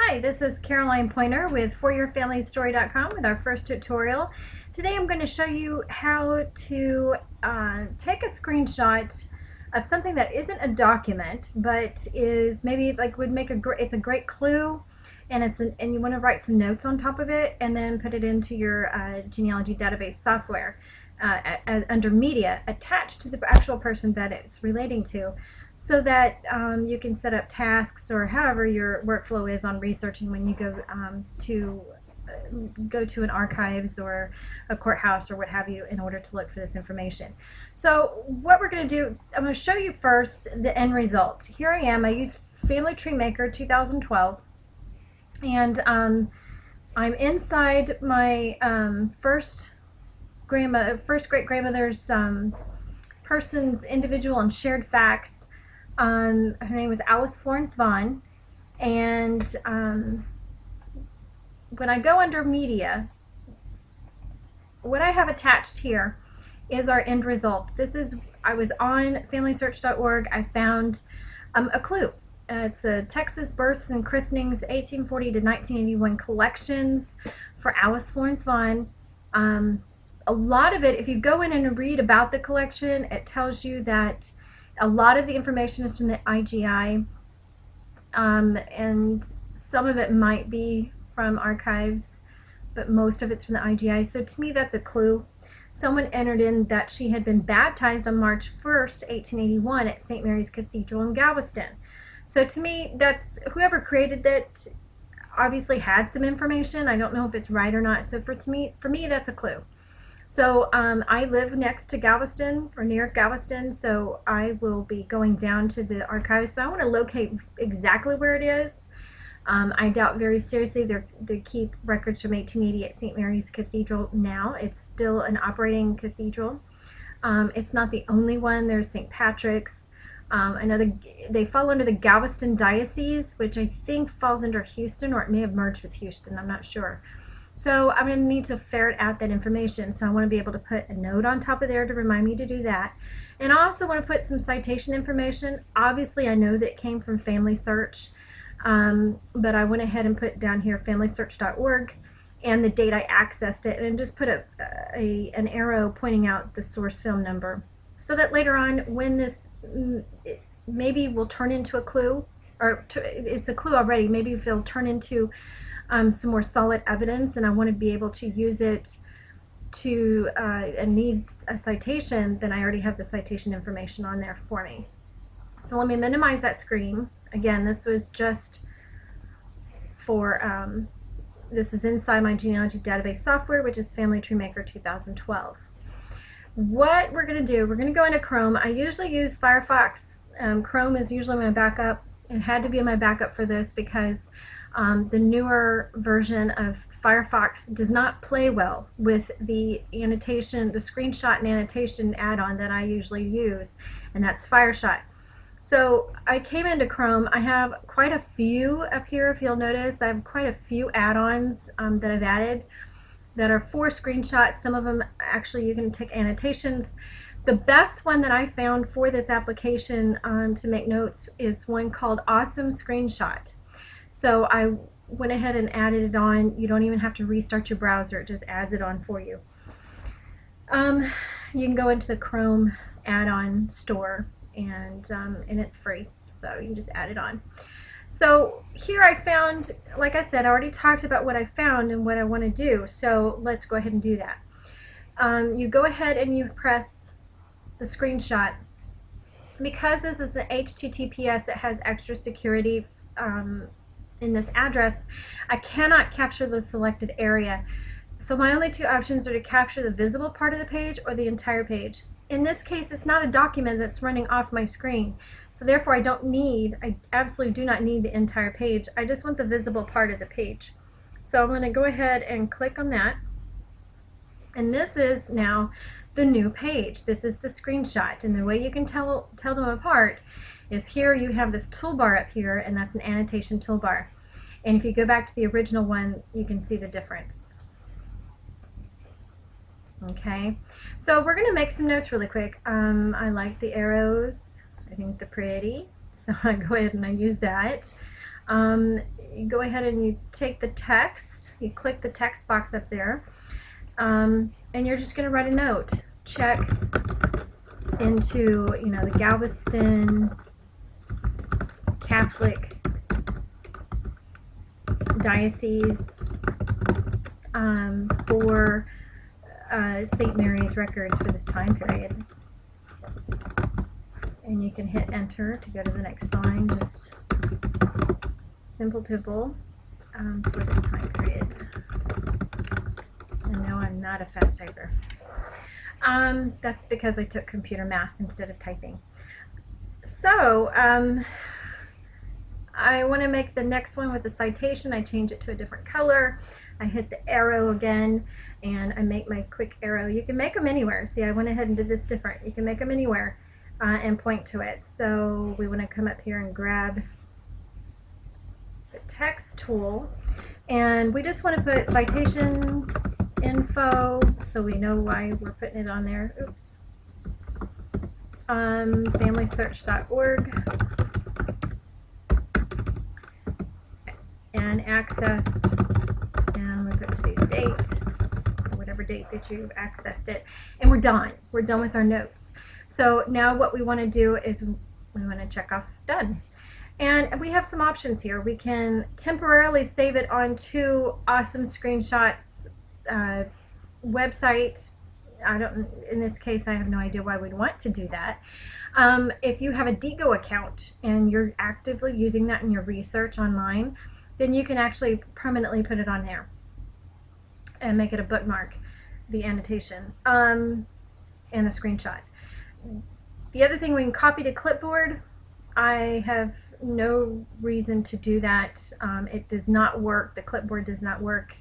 Hi, this is Caroline Pointer with ForYourFamilyStory.com with our first tutorial. Today I'm going to show you how to take a screenshot of something that isn't a document but is maybe like would make it's a great clue, and and you want to write some notes on top of it and then put it into your genealogy database software under media attached to the actual person that it's relating to, so that you can set up tasks or however your workflow is on researching when you go to an archives or a courthouse or what have you in order to look for this information. So what we're going to do, I'm going to show you first the end result. Here I am. I use Family Tree Maker 2012, and I'm inside my first great grandmother's person's individual and shared facts. Her name was Alice Florence Vaughn, and when I go under media, what I have attached here is our end result. I was on FamilySearch.org. I found a clue. It's the Texas Births and Christenings 1840 to 1981 collections for Alice Florence Vaughn. A lot of it, if you go in and read about the collection, it tells you that a lot of the information is from the IGI, and some of it might be from archives, but most of it's from the IGI. So to me, that's a clue. Someone entered in that she had been baptized on March 1st, 1881 at St. Mary's Cathedral in Galveston. So to me, that's whoever created that obviously had some information. I don't know if it's right or not. So for me, that's a clue. So I live next to Galveston, or near Galveston, so I will be going down to the archives, but I want to locate exactly where it is. I doubt very seriously they keep records from 1880 at St. Mary's Cathedral now. It's still an operating cathedral. It's not the only one. There's St. Patrick's. They fall under the Galveston Diocese, which I think falls under Houston, or it may have merged with Houston. I'm not sure. So I'm going to need to ferret out that information, so I want to be able to put a note on top of there to remind me to do that. And I also want to put some citation information. Obviously I know that it came from Family Search, but I went ahead and put down here FamilySearch.org and the date I accessed it, and just put an arrow pointing out the source film number, so that later on when this maybe will turn into a clue, or it's a clue already, maybe if it'll turn into some more solid evidence, and I want to be able to use it to and needs a citation, then I already have the citation information on there for me. So let me minimize that screen. Again, this was just for this is inside my genealogy database software, which is Family Tree Maker 2012. What we're going to do, we're going to go into Chrome. I usually use Firefox. Chrome is usually my backup. It had to be my backup for this because the newer version of Firefox does not play well with the annotation, the screenshot and annotation add-on that I usually use, and that's FireShot. So I came into Chrome. I have quite a few up here. If you'll notice, I have quite a few add-ons that I've added that are for screenshots. Some of them actually you can take annotations. The best one that I found for this application to make notes is one called Awesome Screenshot. So I went ahead and added it on. You don't even have to restart your browser. It just adds it on for you. You can go into the Chrome add-on store, and it's free. So you can just add it on. So here I found, like I said, I already talked about what I found and what I want to do. So let's go ahead and do that. You go ahead and you press the screenshot. Because this is an HTTPS, it has extra security in this address. I cannot capture the selected area. So my only two options are to capture the visible part of the page or the entire page. In this case, it's not a document that's running off my screen. So therefore I absolutely do not need the entire page. I just want the visible part of the page. So I'm going to go ahead and click on that. And this is now the new page. This is the screenshot, and the way you can tell them apart is here you have this toolbar up here, and that's an annotation toolbar. And if you go back to the original one, you can see the difference. Okay, so we're going to make some notes really quick. I like the arrows. I think they're pretty, so I go ahead and I use that. You go ahead and you take the text, you click the text box up there, and you're just going to write a note. Check into, the Galveston Catholic Diocese for St. Mary's records for this time period. And you can hit enter to go to the next line. Just simple pimple for this time period. And no, I'm not a fast typer. That's because I took computer math instead of typing. So I want to make the next one with the citation. I change it to a different color. I hit the arrow again and I make my quick arrow. You can make them anywhere. See, I went ahead and did this different. You can make them anywhere and point to it. So we want to come up here and grab the text tool, and we just want to put citation info so we know why we're putting it on there. Oops. FamilySearch.org and accessed, and we put today's date, or whatever date that you've accessed it, and we're done. We're done with our notes. So now what we want to do is we want to check off done. And we have some options here. We can temporarily save it onto Awesome Screenshots website. In this case, I have no idea why we'd want to do that. If you have a Digo account and you're actively using that in your research online, then you can actually permanently put it on there and make it a bookmark, the annotation, and the screenshot. The other thing, we can copy to clipboard. I have no reason to do that. It does not work. The clipboard does not work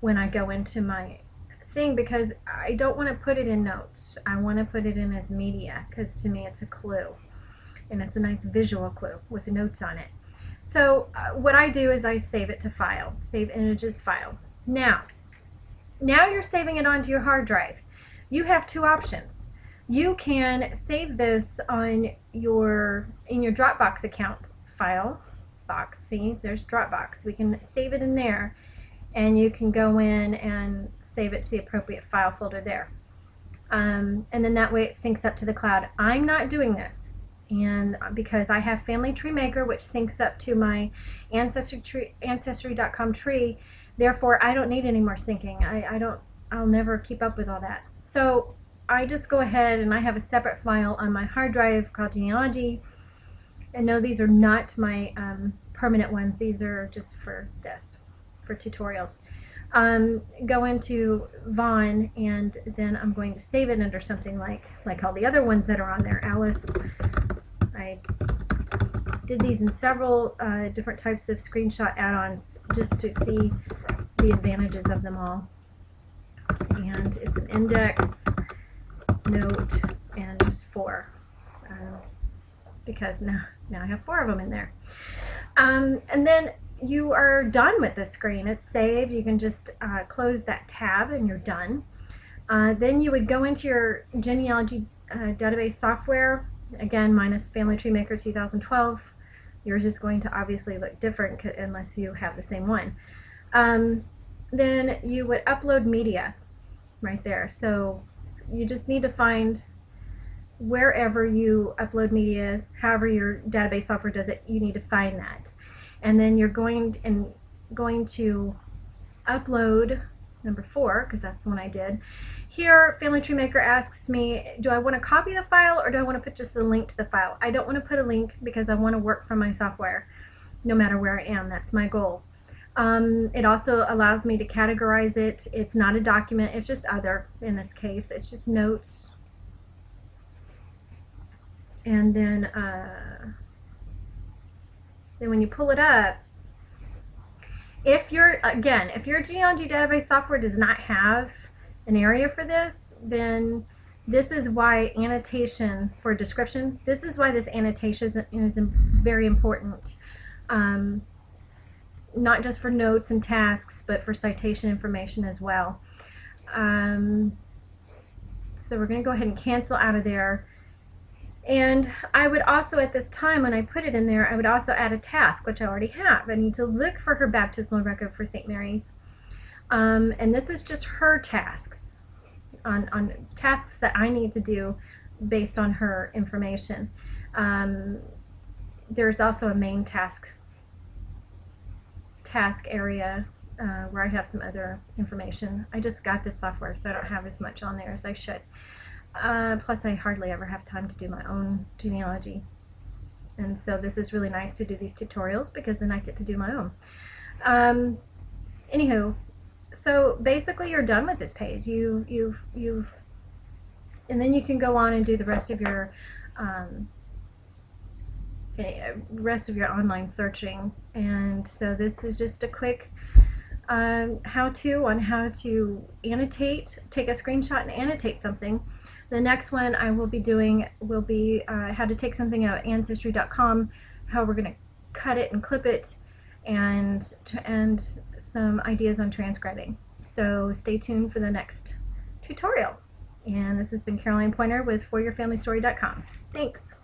when I go into my thing because I don't want to put it in notes. I want to put it in as media because to me it's a clue, and it's a nice visual clue with notes on it. So what I do is I save it to file, save images file. Now you're saving it onto your hard drive. You have two options. You can save this on in your Dropbox account file box. See, there's Dropbox. We can save it in there, and you can go in and save it to the appropriate file folder there. And then that way it syncs up to the cloud. I'm not doing this, and because I have Family Tree Maker, which syncs up to my Ancestry.com tree, therefore I don't need any more syncing. I'll never keep up with all that. So I just go ahead and I have a separate file on my hard drive called genealogy. And no, these are not my permanent ones. These are just for this, for tutorials. Go into Vaughn, and then I'm going to save it under something like all the other ones that are on there. Alice. I did these in several different types of screenshot add-ons just to see the advantages of them all. And it's an index, note, and just 4 because now I have 4 of them in there. And then you are done with the screen. It's saved. You can just close that tab and you're done. Then you would go into your genealogy database software. Again, minus Family Tree Maker 2012. Yours is going to obviously look different unless you have the same one. Then you would upload media right there. So you just need to find wherever you upload media, however your database software does it, you need to find that. And then you're going to upload number 4, because that's the one I did. Here, Family Tree Maker asks me, do I want to copy the file or do I want to put just a link to the file? I don't want to put a link because I want to work from my software no matter where I am. That's my goal. It also allows me to categorize it. It's not a document, it's just other in this case. It's just notes. And then when you pull it up, if your genealogy database software does not have an area for this, then this is why annotation for description, this is why this annotation is very important. Not just for notes and tasks, but for citation information as well. So we're going to go ahead and cancel out of there. And I would also, at this time when I put it in there, I would also add a task, which I already have. I need to look for her baptismal record for St. Mary's. And this is just her tasks, on tasks that I need to do based on her information. There's also a main task area where I have some other information. I just got this software, so I don't have as much on there as I should. Plus, I hardly ever have time to do my own genealogy. And so this is really nice to do these tutorials, because then I get to do my own. Anywho, so basically you're done with this page. And then you can go on and do the rest of your online searching. And so this is just a quick how-to on how to annotate, take a screenshot and annotate something. The next one I will be doing will be how to take something out of Ancestry.com, how we're going to cut it and clip it, and some ideas on transcribing. So stay tuned for the next tutorial. And this has been Caroline Pointer with ForYourFamilyStory.com. Thanks.